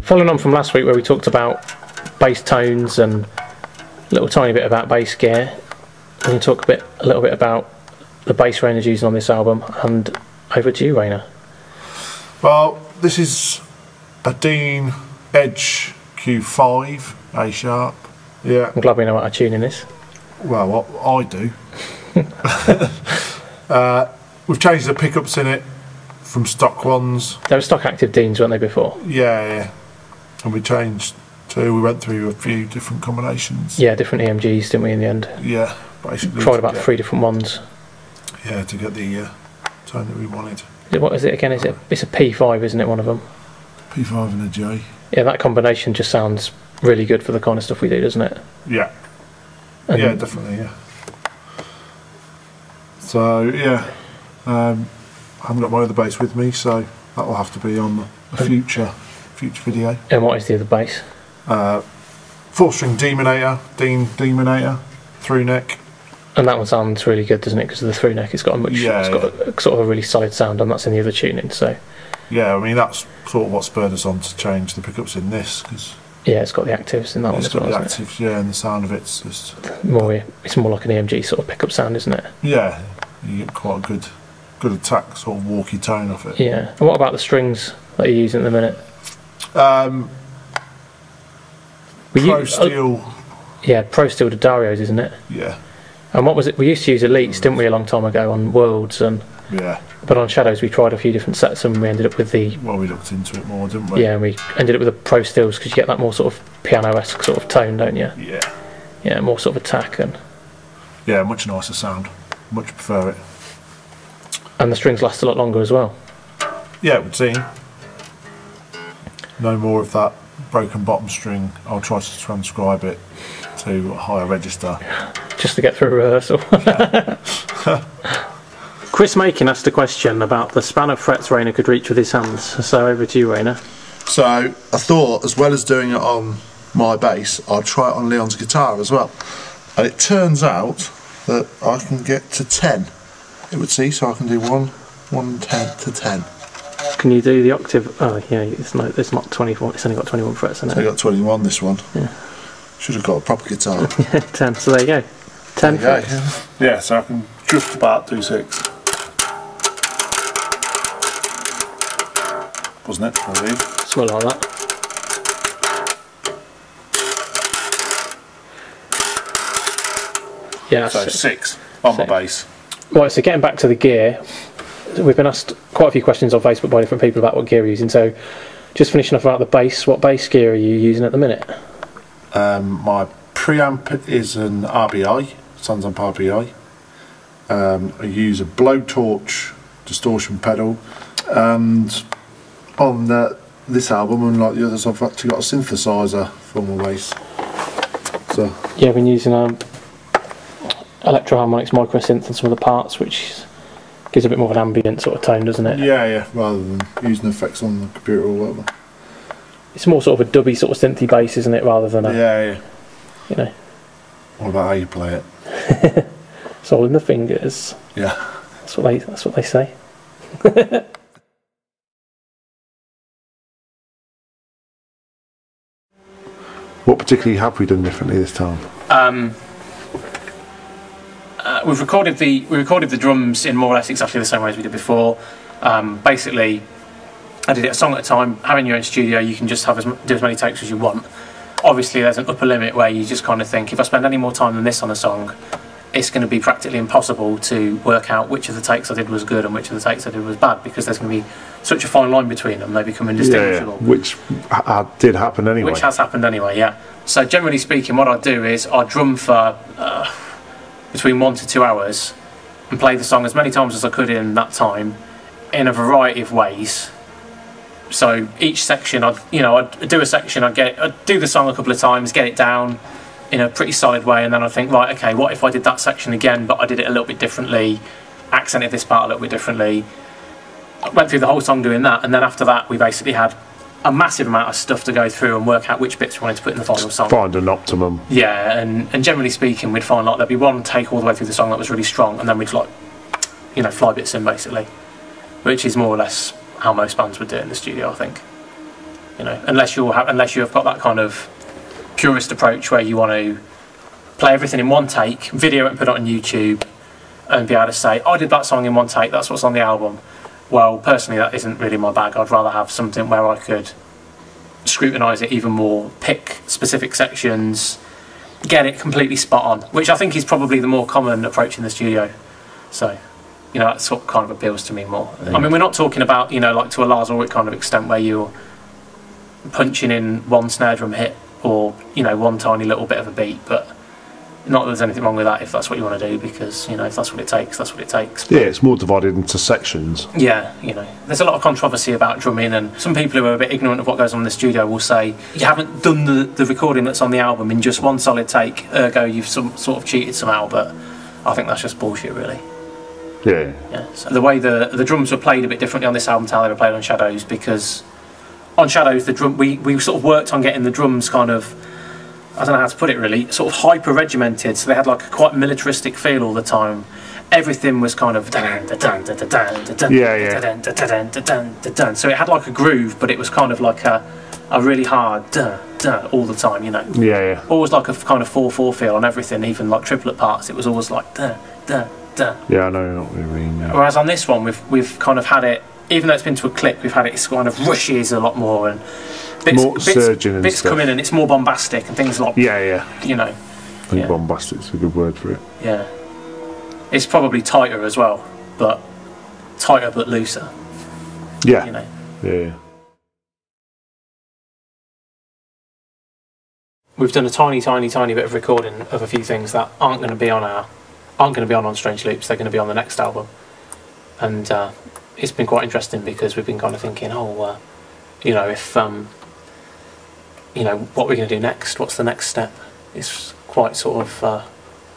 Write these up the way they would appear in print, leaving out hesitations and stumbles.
Following on from last week where we talked about bass tones and a little tiny bit about bass gear, we're going to talk a little bit about the bass Rayner's using on this album, and over to you, Rayner. Well, this is a Dean Edge Q5 A sharp. Yeah. I'm glad we know what our tuning is. Well, what I do. We've changed the pickups in it from stock ones. They were stock active Deans, weren't they, before? Yeah. And we changed to, we went through a few different combinations. Yeah, different EMGs, didn't we, in the end? Yeah, basically. Tried about 3 different ones. Yeah, to get the tone that we wanted. What is it again? It's a P5, isn't it, one of them? P5 and a J. Yeah, that combination just sounds really good for the kind of stuff we do, doesn't it? Yeah. And yeah, definitely, yeah. So, yeah. I haven't got my other bass with me, so that will have to be on a future video. And what is the other bass? 4-string Demonator, Dean Demonator, through neck. And that one sounds really good, doesn't it? Because of the through neck, it's got a sort of a really solid sound, and that's in the other tuning. So yeah, I mean that's sort of what spurred us on to change the pickups in this, because yeah, it's got the actives in that one as well. It's got the actives, yeah, and the sound of it's just more. It's more like an EMG sort of pickup sound, isn't it? Yeah, you get quite a good attack, sort of walky tone off it. Yeah. And what about the strings that you're using at the minute? Pro Steel. Yeah, Pro Steel to Dario's, isn't it? Yeah. And what was it? We used to use Elites, didn't we, a long time ago on Worlds, and yeah. But on Shadows we tried a few different sets, and we ended up with the. Well, we looked into it more, didn't we? Yeah, and we ended up with the Pro Steels because you get that more sort of piano-esque sort of tone, don't you? Yeah. Yeah, more sort of attack and. Yeah, much nicer sound. Much prefer it. And the strings last a lot longer as well. Yeah, it would seem. No more of that broken bottom string. I'll try to transcribe it to a higher register. Just to get through rehearsal. Chris Makin asked a question about the span of frets Rayner could reach with his hands. So over to you, Rayner. So I thought, as well as doing it on my bass, I'd try it on Leon's guitar as well. And it turns out that I can get to 10. It would see, so I can do 1, 10 to 10. Can you do the octave? Oh yeah, it's not 24. It's only got 21 frets in it. So I got 21 this one. Yeah. Should have got a proper guitar. Yeah, 10. So there you go. 10 frets. Yeah, so I can just about do 6. Wasn't it? I believe. Something like that. Yeah. So 6 on my bass. Right. So getting back to the gear. We've been asked quite a few questions on Facebook by different people about what gear you're using, so just finishing off about the bass, what bass gear are you using at the minute? My preamp is an RBI, Sons Amp RBI. I use a blowtorch distortion pedal, and on this album, unlike the others, I've actually got a synthesizer for my bass. So yeah, I've been using Electro Harmonix micro synth on some of the parts, which gives a bit more of an ambient sort of tone, doesn't it? Yeah, rather than using effects on the computer or whatever. It's more sort of a dubby sort of synthy bass, isn't it, rather than a... Yeah. You know. What about how you play it? It's all in the fingers. Yeah. That's what they say. What particularly have we done differently this time? We recorded the drums in more or less exactly the same way as we did before. Basically, I did it a song at a time. Having your own studio, you can just do as many takes as you want. Obviously, there's an upper limit where you just kind of think, if I spend any more time than this on a song, it's going to be practically impossible to work out which of the takes I did was good and which of the takes I did was bad, because there's going to be such a fine line between them. They become indistinguishable. Yeah. Which did happen anyway. Which has happened anyway, yeah. So generally speaking, what I do is I drum for between 1 to 2 hours and play the song as many times as I could in that time, in a variety of ways. So each section, I'd do a section, I'd do the song a couple of times, get it down in a pretty solid way, and then I'd think, right, okay, what if I did that section again, but I did it a little bit differently, accented this part a little bit differently. I went through the whole song doing that, and then after that we basically had a massive amount of stuff to go through and work out which bits we wanted to put in the final song. Find an optimum. Yeah, and generally speaking, we'd find like there'd be one take all the way through the song that was really strong, and then we'd like, fly bits in basically, which is more or less how most bands would do it in the studio, I think. You know, unless you have got that kind of purist approach where you want to play everything in one take, video it and put it on YouTube, and be able to say, I did that song in one take, that's what's on the album. Well, personally, that isn't really my bag. I'd rather have something where I could scrutinise it even more, pick specific sections, get it completely spot on, which I think is probably the more common approach in the studio. So, you know, that's what kind of appeals to me more. I mean, we're not talking about, you know, like to a Lars Ulrich kind of extent where you're punching in one snare drum hit or, you know, one tiny little bit of a beat, but not that there's anything wrong with that if that's what you want to do, because, you know, if that's what it takes, that's what it takes. Yeah, it's more divided into sections. Yeah, you know, there's a lot of controversy about drumming, and some people who are a bit ignorant of what goes on in the studio will say, you haven't done the recording that's on the album in just one solid take, ergo you've sort of cheated somehow, but I think that's just bullshit, really. Yeah. Yeah. So the way the drums were played a bit differently on this album to how they were played on Shadows, because on Shadows, the drum we sort of worked on getting the drums kind of, I don't know how to put it really, sort of hyper-regimented, so they had like a quite militaristic feel all the time. Everything was kind of so it had like a groove, but it was kind of like a really hard all the time, you know. Yeah, yeah. Always like a kind of 4/4 feel on everything, even like triplet parts. It was always like Yeah, I know what you mean. Yeah. Whereas on this one, we've kind of had it, even though it's been to a click, we've had it kind of rushes a lot more, and bits come in and it's more bombastic and things like, yeah, you know. I think bombastic's a good word for it. Yeah. It's probably tighter as well, but tighter but looser. Yeah. You know. Yeah. We've done a tiny bit of recording of a few things that aren't going to be on Strange Loops. They're going to be on the next album, and it's been quite interesting because we've been kind of thinking, you know, if you know, what we're going to do next. What's the next step? It's quite sort of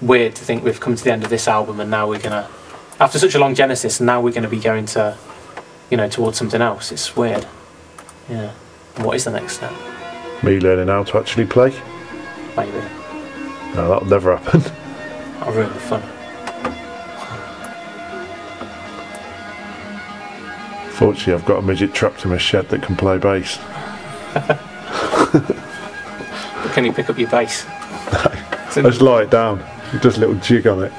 weird to think we've come to the end of this album and now we're going to, after such a long genesis, and now we're going to be going to, you know, towards something else. It's weird. Yeah. And what is the next step? Me learning how to actually play? Maybe. No, that'll never happen. I'll ruin the fun. Fortunately, I've got a midget trapped in my shed that can play bass. Can you pick up your bass? I just lie it down. It does a little jig on it.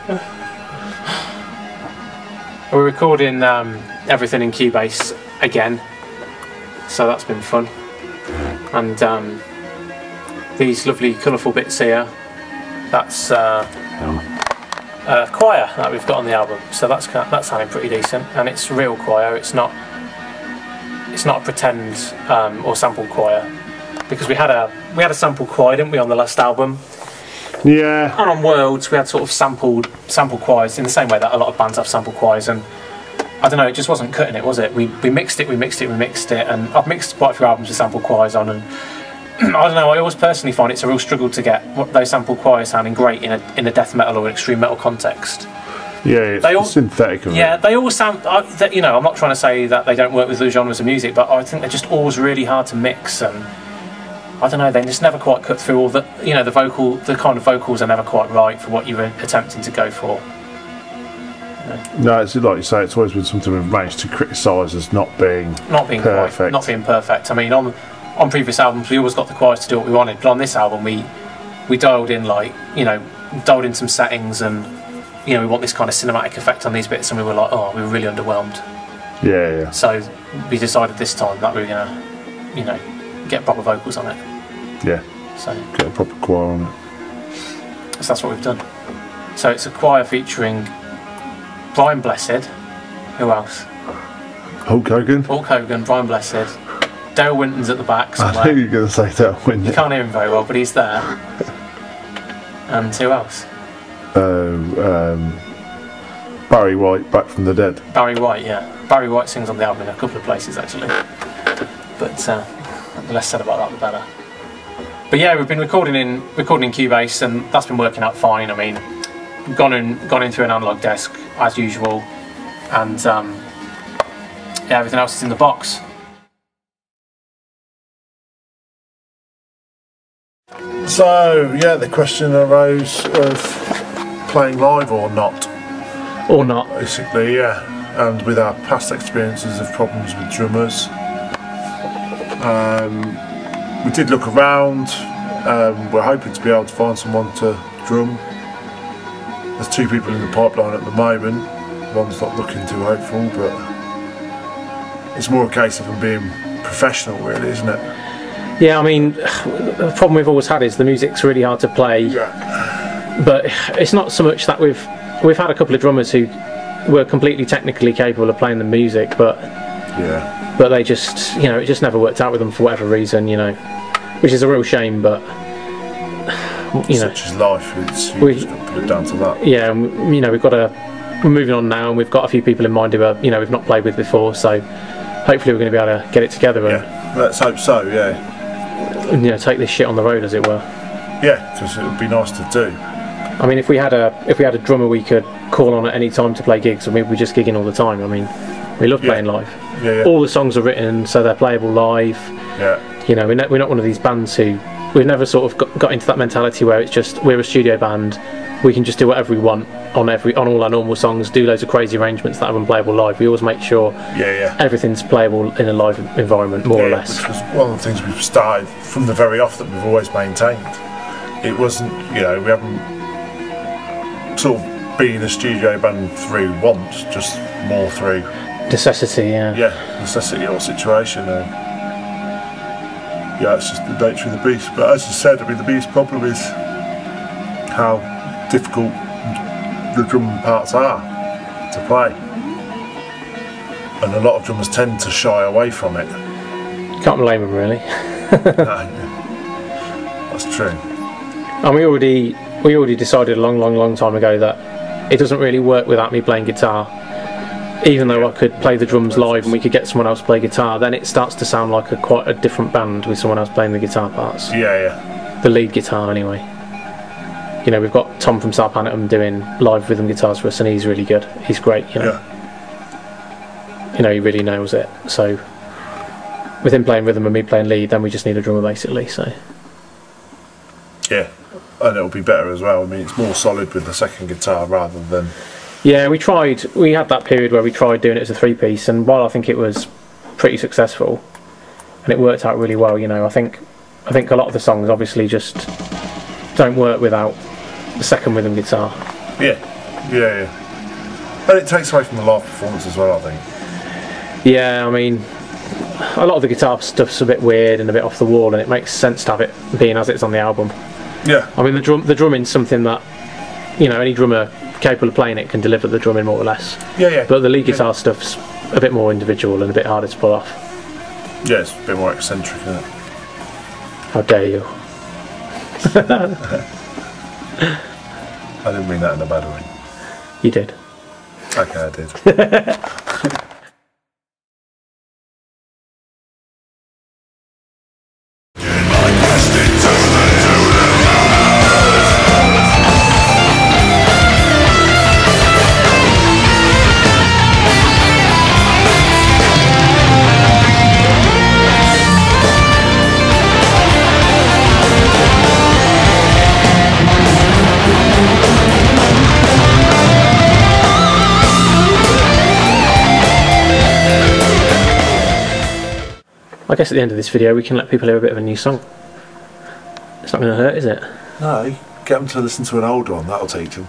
We're recording everything in Cubase again, so that's been fun. And these lovely colourful bits here, that's a choir that we've got on the album, so that's sounding pretty decent, and it's real choir. It's not a pretend or sample choir, because we had a sample choir, didn't we, on the last album? Yeah. And on Worlds we had sort of sample choirs in the same way that a lot of bands have sample choirs, and I don't know, it just wasn't cutting it, was it? We mixed it, and I've mixed quite a few albums with sample choirs on, and I don't know, I always personally find it's a real struggle to get those sample choirs sounding great in a death metal or an extreme metal context. Yeah, it's synthetic. Yeah, they all sound, you know, I'm not trying to say that they don't work with those genres of music, but I think they're just always really hard to mix, and I don't know, they just never quite cut through all the, you know, the kind of vocals are never quite right for what you were attempting to go for. You know? No, it's like you say, it's always been something we've managed to criticise as not being perfect. Not being perfect. I mean, on previous albums we always got the choirs to do what we wanted, but on this album we dialed in, like, you know, dialed in some settings, and, you know, we want this kind of cinematic effect on these bits, and we were like, we were really underwhelmed. Yeah. So we decided this time that we were gonna, you know, get proper vocals on it. Yeah. So get a proper choir on it. So that's what we've done. So it's a choir featuring Brian Blessed. Who else? Hulk Hogan, Brian Blessed. Dale Winton's at the back somewhere. I knew you were going to say Dale Winton. You can't hear him very well, but he's there. And who else? Barry White, Back from the Dead. Barry White, yeah. Barry White sings on the album in a couple of places, actually. But the less said about that, the better. But yeah, we've been recording in Cubase, and that's been working out fine. I mean, gone in through an analog desk as usual, and yeah, everything else is in the box. So yeah, the question arose of playing live or not. Or not. Basically, yeah. And with our past experiences of problems with drummers, We did look around. We're hoping to be able to find someone to drum. There's 2 people in the pipeline at the moment. One's not looking too hopeful, but it's more a case of them being professional, really, isn't it? Yeah, I mean, the problem we've always had is the music's really hard to play. Yeah. But it's not so much that we've had a couple of drummers who were completely technically capable of playing the music, but they just, you know, it just never worked out with them for whatever reason, you know, which is a real shame. But you know, such is life. You just got to put it down to that. Yeah, and, you know, we're moving on now, and we've got a few people in mind who are, you know, we've not played with before, so hopefully we're going to be able to get it together. Yeah, let's hope so. Yeah. And, you know, take this shit on the road, as it were. Yeah, because it would be nice to do. I mean, if we had a drummer we could call on at any time to play gigs, I mean, we're just gigging all the time. I mean, we love playing live. Yeah. All the songs are written so they're playable live. Yeah. You know, we're not one of these bands who, we've never sort of got into that mentality where it's just, we're a studio band, we can just do whatever we want on all our normal songs, do loads of crazy arrangements that are unplayable live. We always make sure everything's playable in a live environment, more or less. Which was one of the things we've started from the very off that we've always maintained. It wasn't, you know, we haven't sort of been a studio band through want, just more through necessity. Necessity or situation. It's just the nature of the beast. But as you said, I mean, the beast problem is how difficult the drum parts are to play, and a lot of drummers tend to shy away from it. Can't blame them, really. No, that's true. And we already decided a long time ago that it doesn't really work without me playing guitar. Even though I could play the drums live and we could get someone else to play guitar, then it starts to sound like quite a different band with someone else playing the guitar parts. Yeah. The lead guitar, anyway. You know, we've got Tom from Sarpanatum doing live rhythm guitars for us, and he's really good. He's great, you know. Yeah. You know, he really nails it. So, with him playing rhythm and me playing lead, then we just need a drummer, basically. So. Yeah, and it'll be better as well. I mean, it's more solid with the second guitar rather than. Yeah, we had that period where we tried doing it as a 3-piece, and while I think it was pretty successful and it worked out really well, you know, I think a lot of the songs obviously just don't work without the second rhythm guitar. Yeah. And it takes away from the live performance as well, I think. Yeah, I mean, a lot of the guitar stuff's a bit weird and a bit off the wall, and it makes sense to have it being as it's on the album. Yeah. I mean, the drumming's something that, you know, any drummer capable of playing it can deliver the drumming more or less. Yeah. But the lead guitar stuff's a bit more individual and a bit harder to pull off. Yeah, it's a bit more eccentric, isn't it? How dare you? I didn't mean that in a bad way. You did. Okay, I did. I guess at the end of this video we can let people hear a bit of a new song. It's not going to hurt, is it? No, get them to listen to an old one, that'll teach them.